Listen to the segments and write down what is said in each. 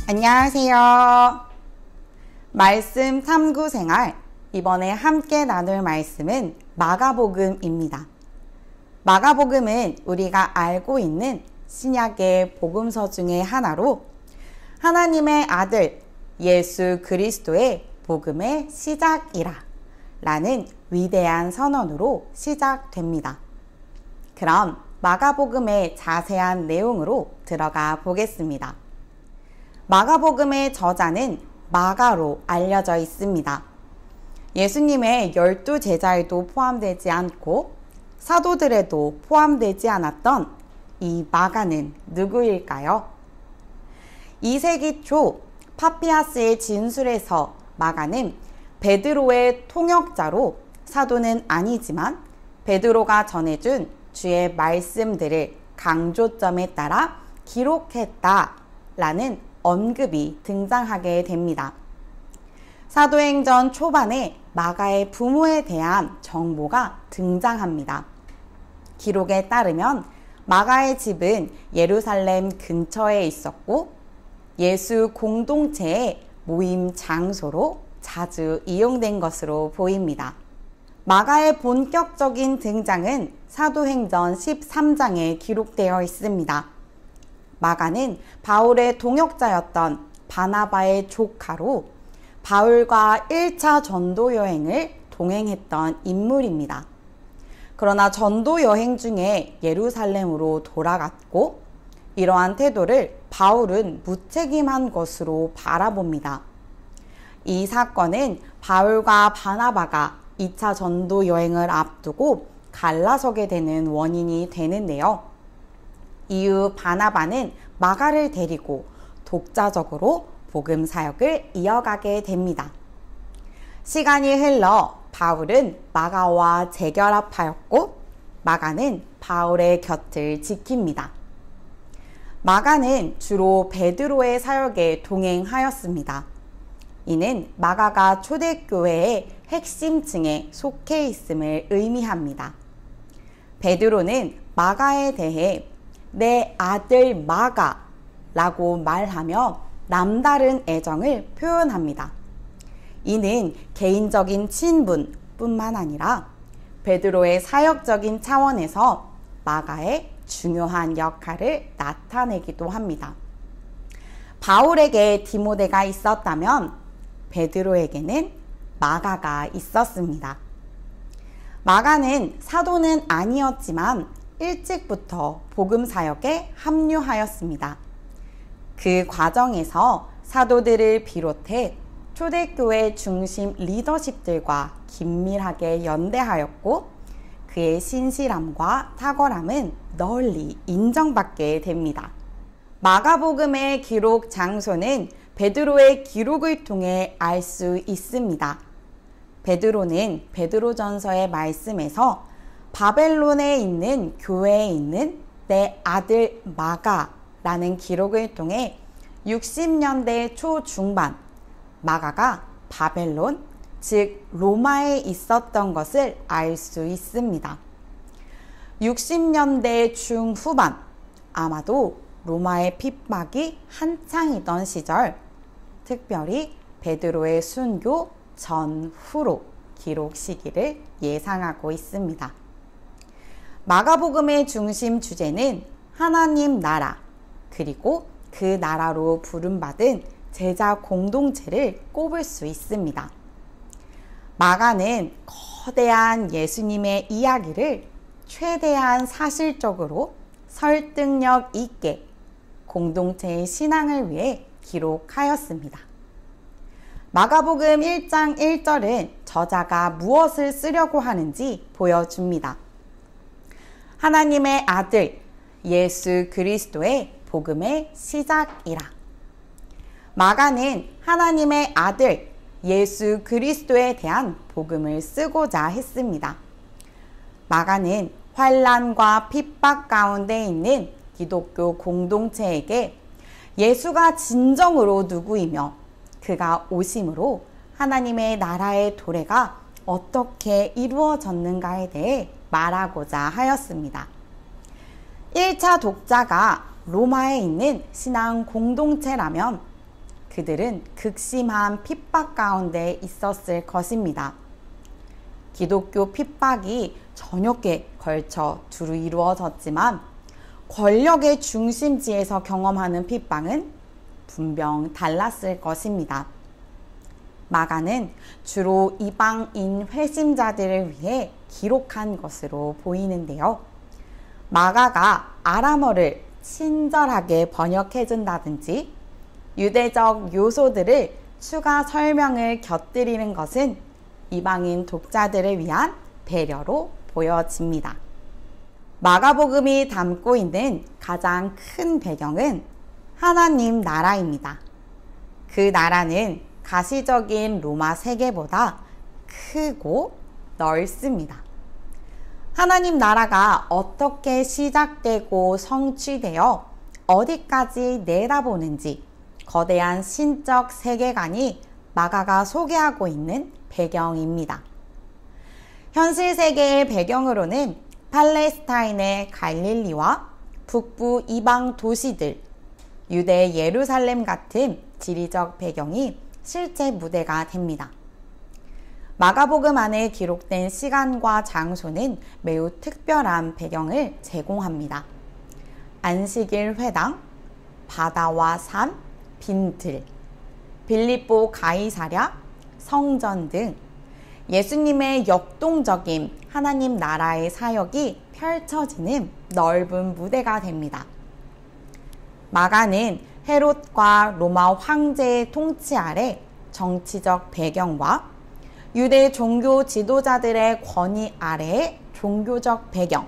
안녕하세요. 말씀 탐구 생활, 이번에 함께 나눌 말씀은 마가복음입니다. 마가복음은 우리가 알고 있는 신약의 복음서 중에 하나로 하나님의 아들 예수 그리스도의 복음의 시작이라 라는 위대한 선언으로 시작됩니다. 그럼 마가복음의 자세한 내용으로 들어가 보겠습니다. 마가복음의 저자는 마가로 알려져 있습니다. 예수님의 12제자에도 포함되지 않고 사도들에도 포함되지 않았던 이 마가는 누구일까요? 2세기 초 파피아스의 진술에서 마가는 베드로의 통역자로 사도는 아니지만 베드로가 전해준 주의 말씀들을 강조점에 따라 기록했다라는 언급이 등장하게 됩니다. 사도행전 초반에 마가의 부모에 대한 정보가 등장합니다. 기록에 따르면 마가의 집은 예루살렘 근처에 있었고 예수 공동체의 모임 장소로 자주 이용된 것으로 보입니다. 마가의 본격적인 등장은 사도행전 13장에 기록되어 있습니다. 마가는 바울의 동역자였던 바나바의 조카로 바울과 1차 전도 여행을 동행했던 인물입니다. 그러나 전도 여행 중에 예루살렘으로 돌아갔고 이러한 태도를 바울은 무책임한 것으로 바라봅니다. 이 사건은 바울과 바나바가 2차 전도 여행을 앞두고 갈라서게 되는 원인이 되는데요. 이후 바나바는 마가를 데리고 독자적으로 복음 사역을 이어가게 됩니다. 시간이 흘러 바울은 마가와 재결합하였고 마가는 바울의 곁을 지킵니다. 마가는 주로 베드로의 사역에 동행하였습니다. 이는 마가가 초대교회의 핵심층에 속해 있음을 의미합니다. 베드로는 마가에 대해 내 아들 마가 라고 말하며 남다른 애정을 표현합니다. 이는 개인적인 친분 뿐만 아니라 베드로의 사역적인 차원에서 마가의 중요한 역할을 나타내기도 합니다. 바울에게 디모데가 있었다면 베드로에게는 마가가 있었습니다. 마가는 사도는 아니었지만 일찍부터 복음 사역에 합류하였습니다. 그 과정에서 사도들을 비롯해 초대교회 중심 리더십들과 긴밀하게 연대하였고 그의 신실함과 탁월함은 널리 인정받게 됩니다. 마가복음의 기록 장소는 베드로의 기록을 통해 알 수 있습니다. 베드로는 베드로전서의 말씀에서 바벨론에 있는 교회에 있는 내 아들 마가라는 기록을 통해 60년대 초중반 마가가 바벨론, 즉 로마에 있었던 것을 알 수 있습니다. 60년대 중후반, 아마도 로마의 핍박이 한창이던 시절, 특별히 베드로의 순교 전후로 기록 시기를 예상하고 있습니다. 마가복음의 중심 주제는 하나님 나라, 그리고 그 나라로 부름받은 제자 공동체를 꼽을 수 있습니다. 마가는 거대한 예수님의 이야기를 최대한 사실적으로 설득력 있게 공동체의 신앙을 위해 기록하였습니다. 마가복음 1장 1절은 저자가 무엇을 쓰려고 하는지 보여줍니다. 하나님의 아들 예수 그리스도의 복음의 시작이라. 마가는 하나님의 아들 예수 그리스도에 대한 복음을 쓰고자 했습니다. 마가는 환난과 핍박 가운데 있는 기독교 공동체에게 예수가 진정으로 누구이며 그가 오심으로 하나님의 나라의 도래가 어떻게 이루어졌는가에 대해 말하고자 하였습니다. 1차 독자가 로마에 있는 신앙 공동체라면 그들은 극심한 핍박 가운데 있었을 것입니다. 기독교 핍박이 저녁에 걸쳐 두루 이루어졌지만 권력의 중심지에서 경험하는 핍박은 분명 달랐을 것입니다. 마가는 주로 이방인 회심자들을 위해 기록한 것으로 보이는데요. 마가가 아람어를 친절하게 번역해준다든지 유대적 요소들을 추가 설명을 곁들이는 것은 이방인 독자들을 위한 배려로 보여집니다. 마가복음이 담고 있는 가장 큰 배경은 하나님 나라입니다. 그 나라는 가시적인 로마 세계보다 크고 넓습니다. 하나님 나라가 어떻게 시작되고 성취되어 어디까지 내다보는지 거대한 신적 세계관이 마가가 소개하고 있는 배경입니다. 현실 세계의 배경으로는 팔레스타인의 갈릴리와 북부 이방 도시들, 유대 예루살렘 같은 지리적 배경이 실제 무대가 됩니다. 마가복음 안에 기록된 시간과 장소는 매우 특별한 배경을 제공합니다. 안식일 회당, 바다와 산, 빈들, 빌립보 가이사랴, 성전 등 예수님의 역동적인 하나님 나라의 사역이 펼쳐지는 넓은 무대가 됩니다. 마가는 헤롯과 로마 황제의 통치 아래 정치적 배경과 유대 종교 지도자들의 권위 아래의 종교적 배경,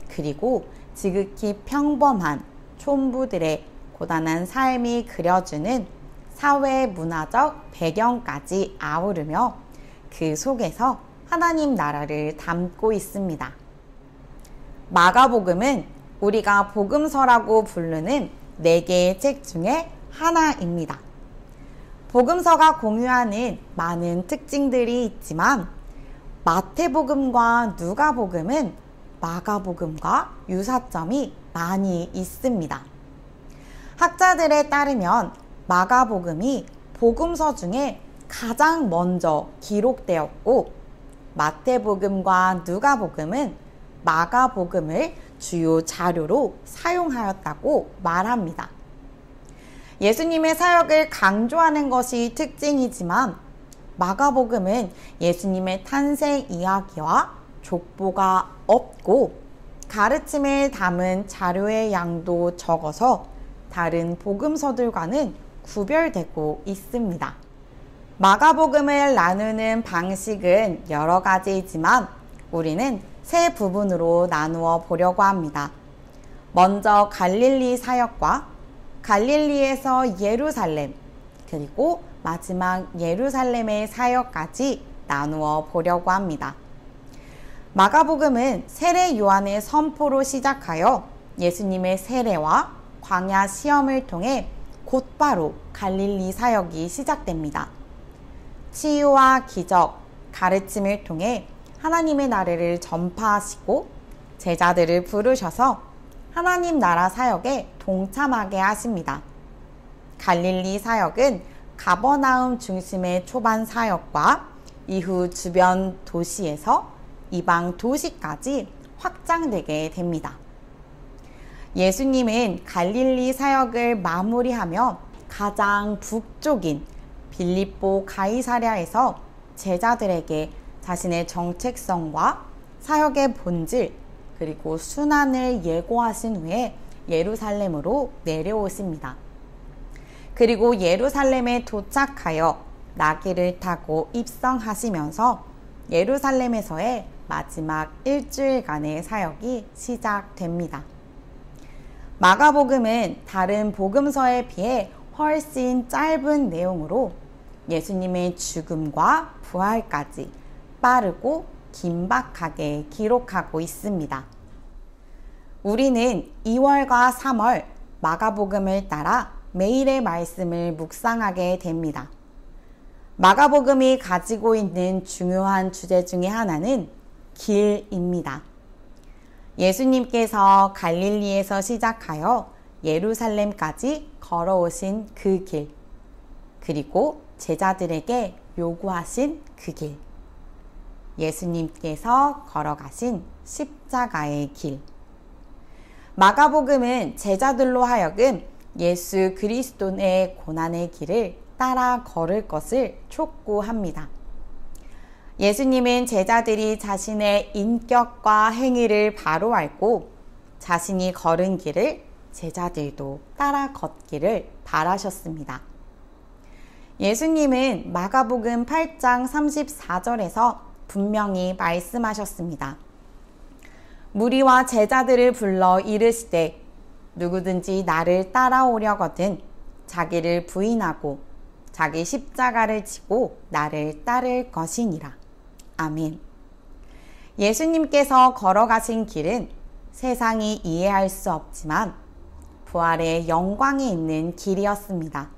그리고 지극히 평범한 촌부들의 고단한 삶이 그려주는 사회 문화적 배경까지 아우르며 그 속에서 하나님 나라를 담고 있습니다. 마가복음은 우리가 복음서라고 부르는 4개의 책 중에 하나입니다. 복음서가 공유하는 많은 특징들이 있지만 마태복음과 누가복음은 마가복음과 유사점이 많이 있습니다. 학자들에 따르면 마가복음이 복음서 중에 가장 먼저 기록되었고 마태복음과 누가복음은 마가복음을 주요 자료로 사용하였다고 말합니다. 예수님의 사역을 강조하는 것이 특징이지만 마가복음은 예수님의 탄생 이야기와 족보가 없고 가르침을 담은 자료의 양도 적어서 다른 복음서들과는 구별되고 있습니다. 마가복음을 나누는 방식은 여러 가지이지만 우리는 3 부분으로 나누어 보려고 합니다. 먼저 갈릴리 사역과 갈릴리에서 예루살렘, 그리고 마지막 예루살렘의 사역까지 나누어 보려고 합니다. 마가복음은 세례 요한의 선포로 시작하여 예수님의 세례와 광야 시험을 통해 곧바로 갈릴리 사역이 시작됩니다. 치유와 기적, 가르침을 통해 하나님의 나라를 전파하시고 제자들을 부르셔서 하나님 나라 사역에 동참하게 하십니다. 갈릴리 사역은 가버나움 중심의 초반 사역과 이후 주변 도시에서 이방 도시까지 확장되게 됩니다. 예수님은 갈릴리 사역을 마무리하며 가장 북쪽인 빌립보 가이사랴에서 제자들에게 자신의 정체성과 사역의 본질 그리고 순환을 예고하신 후에 예루살렘으로 내려오십니다. 그리고 예루살렘에 도착하여 나귀를 타고 입성하시면서 예루살렘에서의 마지막 일주일간의 사역이 시작됩니다. 마가복음은 다른 복음서에 비해 훨씬 짧은 내용으로 예수님의 죽음과 부활까지 빠르고 긴박하게 기록하고 있습니다. 우리는 2월과 3월 마가복음을 따라 매일의 말씀을 묵상하게 됩니다. 마가복음이 가지고 있는 중요한 주제 중에 하나는 길입니다. 예수님께서 갈릴리에서 시작하여 예루살렘까지 걸어오신 그 길, 그리고 제자들에게 요구하신 그 길. 예수님께서 걸어가신 십자가의 길. 마가복음은 제자들로 하여금 예수 그리스도의 고난의 길을 따라 걸을 것을 촉구합니다. 예수님은 제자들이 자신의 인격과 행위를 바로 알고 자신이 걸은 길을 제자들도 따라 걷기를 바라셨습니다. 예수님은 마가복음 8장 34절에서 분명히 말씀하셨습니다. 무리와 제자들을 불러 이르시되 누구든지 나를 따라오려거든 자기를 부인하고 자기 십자가를 지고 나를 따를 것이니라. 아멘. 예수님께서 걸어가신 길은 세상이 이해할 수 없지만 부활의 영광이 있는 길이었습니다.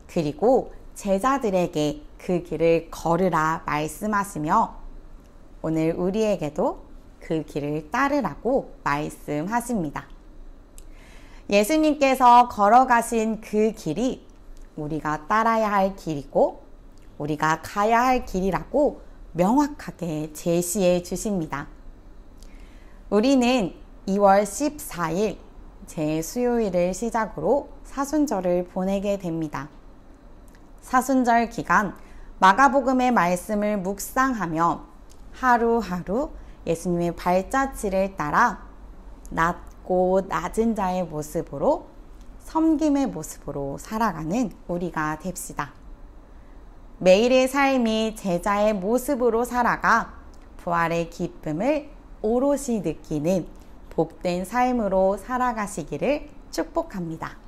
그리고 제자들에게 그 길을 걸으라 말씀하시며 오늘 우리에게도 그 길을 따르라고 말씀하십니다. 예수님께서 걸어가신 그 길이 우리가 따라야 할 길이고 우리가 가야 할 길이라고 명확하게 제시해 주십니다. 우리는 2월 14일 제 수요일을 시작으로 사순절을 보내게 됩니다. 사순절 기간 마가복음의 말씀을 묵상하며 하루하루 예수님의 발자취를 따라 낮고 낮은 자의 모습으로 섬김의 모습으로 살아가는 우리가 됩시다. 매일의 삶이 제자의 모습으로 살아가 부활의 기쁨을 오롯이 느끼는 복된 삶으로 살아가시기를 축복합니다.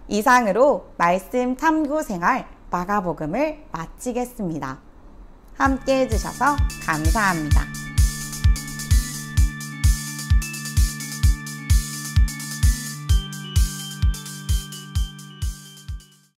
이상으로 말씀 탐구 생활 마가복음을 마치겠습니다. 함께 해주셔서 감사합니다.